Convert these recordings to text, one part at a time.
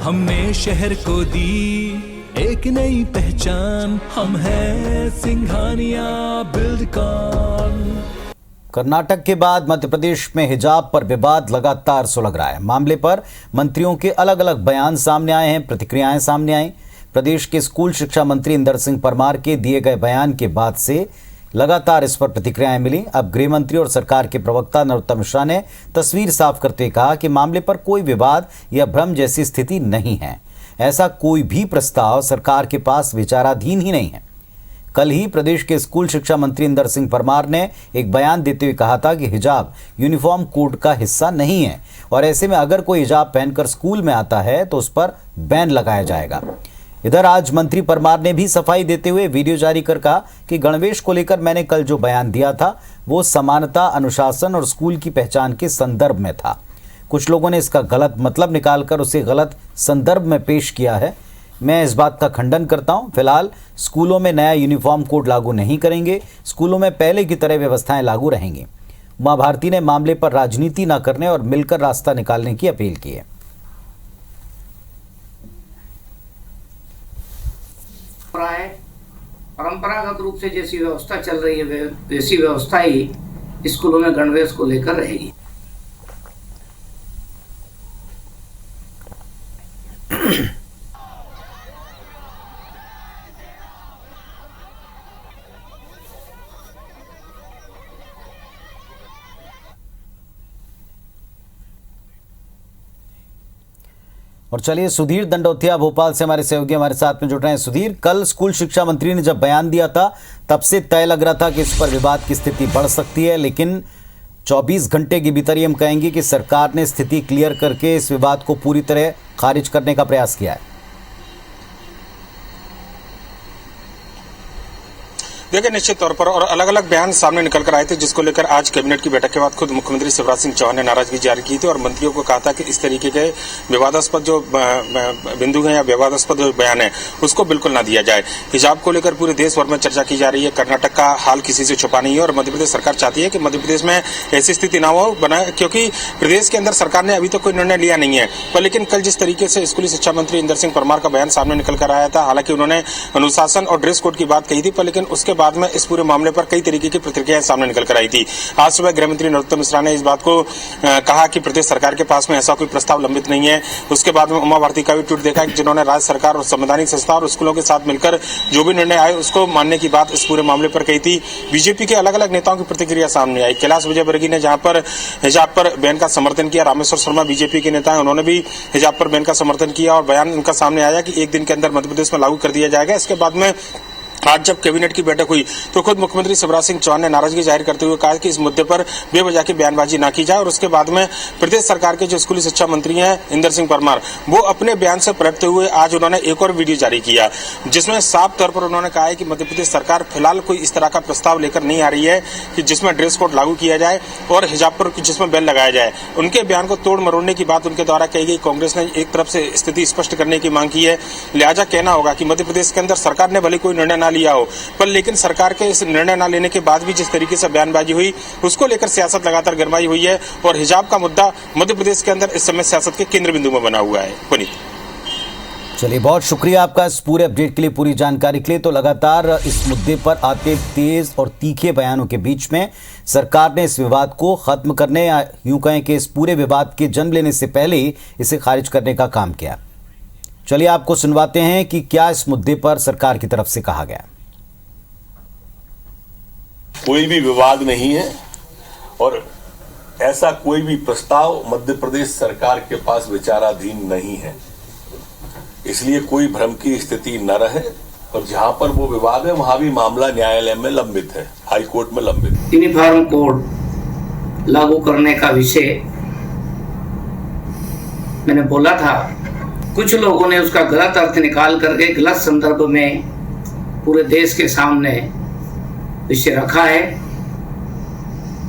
हमने शहर को दी एक नई पहचान, हम हैं सिंघानिया बिल्डकॉन। कर्नाटक के बाद मध्य प्रदेश में हिजाब पर विवाद लगातार सुलग रहा है। मामले पर मंत्रियों के अलग अलग बयान सामने आए हैं, प्रतिक्रियाएं सामने आई। प्रदेश के स्कूल शिक्षा मंत्री इंदर सिंह परमार के दिए गए बयान के बाद से लगातार इस पर प्रतिक्रियाएं मिली। अब गृह मंत्री और सरकार के प्रवक्ता नरोत्तम मिश्रा ने तस्वीर साफ करते हुए कहा कि मामले पर कोई विवाद या भ्रम जैसी स्थिति नहीं है। ऐसा कोई भी प्रस्ताव सरकार के पास विचाराधीन ही नहीं है। कल ही प्रदेश के स्कूल शिक्षा मंत्री इंदर सिंह परमार ने एक बयान देते हुए कहा था कि हिजाब यूनिफॉर्म कोड का हिस्सा नहीं है और ऐसे में अगर कोई हिजाब पहनकर स्कूल में आता है तो उस पर बैन लगाया जाएगा। इधर आज मंत्री परमार ने भी सफाई देते हुए वीडियो जारी कर कहा कि गणवेश को लेकर मैंने कल जो बयान दिया था वो समानता, अनुशासन और स्कूल की पहचान के संदर्भ में था। कुछ लोगों ने इसका गलत मतलब निकालकर उसे गलत संदर्भ में पेश किया है। मैं इस बात का खंडन करता हूं। फिलहाल स्कूलों में नया यूनिफॉर्म कोड लागू नहीं करेंगे। स्कूलों में पहले की तरह व्यवस्थाएं लागू रहेंगी। उमा भारती ने मामले पर राजनीति न करने और मिलकर रास्ता निकालने की अपील की है। परंपरागत रूप से जैसी व्यवस्था चल रही है वैसी व्यवस्था ही स्कूलों में गणवेश को लेकर रहेगी। और चलिए सुधीर दंडोतिया भोपाल से हमारे सहयोगी हमारे साथ में जुड़ रहे हैं। सुधीर, कल स्कूल शिक्षा मंत्री ने जब बयान दिया था तब से तय लग रहा था कि इस पर विवाद की स्थिति बढ़ सकती है, लेकिन 24 घंटे के भीतर हम कहेंगे कि सरकार ने स्थिति क्लियर करके इस विवाद को पूरी तरह खारिज करने का प्रयास किया है। देखिए, निश्चित तौर पर और अलग अलग बयान सामने निकल कर आए थे, जिसको लेकर आज कैबिनेट की बैठक के बाद खुद मुख्यमंत्री शिवराज सिंह चौहान ने नाराजगी जारी की थी और मंत्रियों को कहा था कि इस तरीके के विवादास्पद जो बिंदु हैं या विवादास्पद जो बयान है उसको बिल्कुल ना दिया जाए। हिजाब को लेकर पूरे देश भर में चर्चा की जा रही है। कर्नाटक का हाल किसी से छुपा नहीं है और मध्य प्रदेश सरकार चाहती है कि मध्य प्रदेश में ऐसी स्थिति ना हो बनाए, क्योंकि प्रदेश के अंदर सरकार ने अभी तक कोई निर्णय लिया नहीं है। पर लेकिन कल जिस तरीके से स्कूली शिक्षा मंत्री इंदर सिंह परमार का बयान सामने निकल कर आया था, हालांकि उन्होंने अनुशासन और ड्रेस कोड की बात कही थी, पर लेकिन उसके बाद में इस पूरे मामले पर कई तरीके की प्रतिक्रियाएं सामने निकल कर आई थी। आज सुबह गृह मंत्री नरोत्तम मिश्रा ने इस बात को कहा कि प्रदेश सरकार के पास में ऐसा कोई प्रस्ताव लंबित नहीं है। उसके बाद में उमा भारती का भी ट्वीट देखा जिन्होंने राज्य सरकार और संवैधानिक संस्था और स्कूलों के साथ मिलकर जो भी निर्णय आए उसको मानने की बात इस पूरे मामले पर कही थी। बीजेपी के अलग अलग नेताओं की प्रतिक्रिया सामने आई। कैलाश विजयवर्गीय ने जहां पर हिजाब पर बैन का समर्थन किया, रामेश्वर शर्मा बीजेपी के नेता हैं, उन्होंने भी हिजाब पर बैन का समर्थन किया और बयान उनका सामने आया कि एक दिन के अंदर मध्य प्रदेश में लागू कर दिया जाएगा। इसके बाद में आज जब कैबिनेट की बैठक हुई तो खुद मुख्यमंत्री शिवराज सिंह चौहान ने नाराजगी जाहिर करते हुए कहा कि इस मुद्दे पर बेवजह की बयानबाजी ना की जाए और उसके बाद में प्रदेश सरकार के जो स्कूली शिक्षा मंत्री हैं इंदर सिंह परमार, वो अपने बयान से पलटते हुए आज उन्होंने एक और वीडियो जारी किया जिसमें साफ तौर पर उन्होंने कहा है कि मध्य प्रदेश सरकार फिलहाल कोई इस तरह का प्रस्ताव लेकर नहीं आ रही है कि जिसमें ड्रेस कोड लागू किया जाए और हिजाब पर जिसमें बैन लगाया जाए। उनके बयान को तोड़ मरोड़ने की बात उनके द्वारा कही गई। कांग्रेस ने एक तरफ से स्थिति स्पष्ट करने की मांग की है, लिहाजा कहना होगा कि मध्य प्रदेश के अंदर सरकार ने भले कोई निर्णय ना लिया हो, पर लेकिन सरकार के इस निर्णय न लेने के बाद भी जिस तरीके से बयानबाजी हुई उसको लेकर सियासत लगातार गरमाई हुई है और हिजाब का मुद्दा मध्य प्रदेश के अंदर इस समय सियासत के केंद्र बिंदु में बना हुआ है। पुनीत, चलिए बहुत शुक्रिया आपका इस पूरे अपडेट के लिए, पूरी जानकारी के लिए। तो लगातार इस मुद्दे पर आते तेज और तीखे बयानों के बीच में सरकार ने इस विवाद को खत्म करने या यूं कहें कि इस पूरे विवाद के जन्म लेने से पहले ही इसे खारिज करने का काम किया। चलिए आपको सुनवाते हैं कि क्या इस मुद्दे पर सरकार की तरफ से कहा गया। कोई भी विवाद नहीं है और ऐसा कोई भी प्रस्ताव मध्य प्रदेश सरकार के पास विचाराधीन नहीं है, इसलिए कोई भ्रम की स्थिति न रहे और जहां पर वो विवाद है वहां भी मामला न्यायालय में लंबित है, हाई कोर्ट में लंबित। यूनिफॉर्म कोड लागू करने का विषय मैंने बोला था, कुछ लोगों ने उसका गलत अर्थ निकाल करके गलत संदर्भ में पूरे देश के सामने विषय रखा है।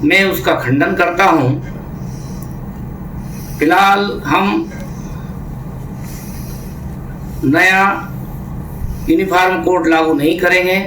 मैं उसका खंडन करता हूं। फिलहाल हम नया यूनिफॉर्म कोड लागू नहीं करेंगे।